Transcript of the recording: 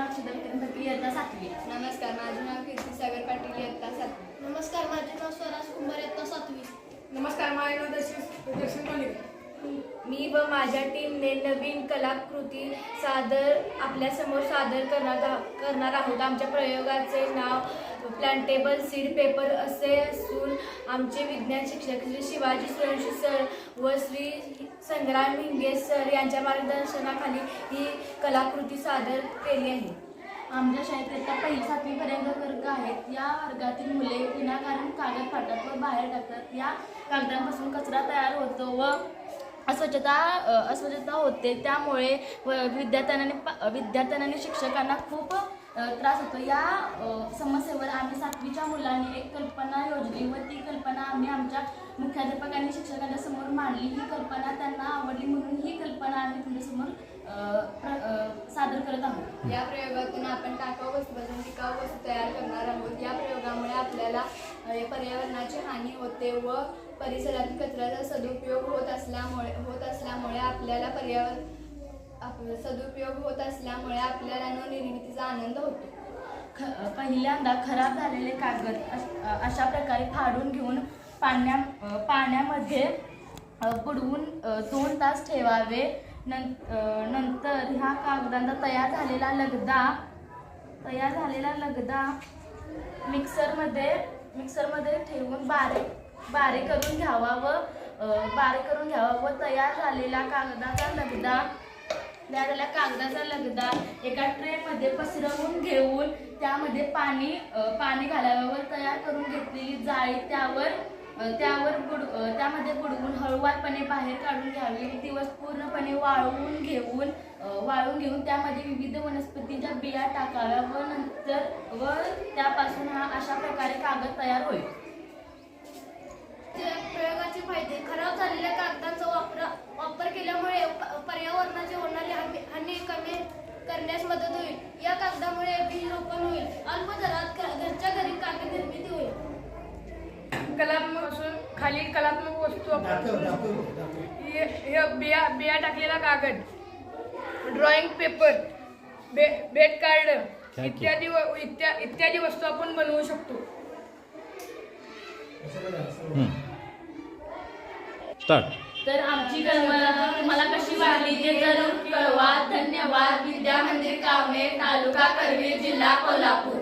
अक्षदल इयत्ता 7वी। नमस्कार, माझे नाव कीर्तिसागर पाटील, इयत्ता 7वी। नमस्कार, माझे नाव स्वराज कुंभार, इयत्ता 7वी। नमस्कार, माझे नाव दर्शन पाटील। मी व माझ्या टीमने नवीन कलाकृती आपल्यासमोर सादर करणार आहोत। आमच्या प्रयोगाचे नाव प्लांटेबल सीड पेपर असे असून आमचे विज्ञान शिक्षक श्री शिवाजी सुरवंशी सर व श्री संग्राम हिंगे सर यांच्या मार्गदर्शनाखाली ही कलाकृती सादर केली आहे। आमच्या शाळेत इयत्ता 1ली-7वी पर्यंत वर्ग आहेत। या वर्गातील मुले विनाकारण कागद फाडतात व बाहेर टाकतात। या कागदांपासून कचरा तयार होतो व अस्वच्छता होते, त्यामुळे विद्यार्थ्यांना आणि शिक्षकांना खूप त्रास होतो। या समस्येवर आम्ही 7वीच्या मुलांनी एक कल्पना योजली व ती कल्पना आम्ही आमच्या मुख्याध्यापक आणि शिक्षकांच्या समोर मांडली। ही कल्पना त्यांना आवडली म्हणून ही कल्पना आम्ही तुमच्यासमोर सादर करत आहोत। या प्रयोगातून आपण टाकाऊ वस्तूपासून टिकाऊ वस्तू तयार करणार आहोत। या प्रयोगामुळे आपल्याला पर्यावरणाची हानी होते व परिसरातील कचऱ्याचा सदुपयोग होत असल्यामुळे आपल्याला नवनिर्मितीचा आनंद होतो। पहिल्यांदा खराब झालेले कागद अशा प्रकारे फाडून घेऊन पाण्यामध्ये बुडवून 2 तास ठेवावे। नंतर ह्या कागदांचा तयार झालेला लगदा मिक्सरमध्ये ठेवून बारीक करून घ्यावा व तयार झालेला कागदाचा लगदा एका ट्रेमध्ये पसरवून घेऊन त्यामध्ये पाणी घालावे व तयार करून घेतलेली जाळी त्यामध्ये बुडवून हळूवारपणे बाहेर काढून घ्यावी। दिवस पूर्णपणे वाळवून घेऊन त्यामध्ये विविध वनस्पतींच्या बिया टाकाव्या व त्यापासून अशा प्रकारे कागद तयार होईल। प्रयोगाचे फायदे: खराब झालेल्या कागदांचा वापर केल्यामुळे पर्यावरणाची होणारी हानी कमी करण्यास मदत होईल। या कागदामुळे बीज रोपण होईल। अल्प दरात घरच्या घरी कागद निर्मिती होईल। कलात्मक खालील कलात्मक वस्तू बिया टाकलेला कागद, ड्रॉइंग पेपर, बेट कार्ड इत्यादी वस्तू आपण बनवू शकतो। तर आमची कल्पना तुम्हाला कशी वाटली ते जरूर कळवा। धन्यवाद। विद्या मंदिर कावणे, तालुका करवीर, जिल्हा कोल्हापूर।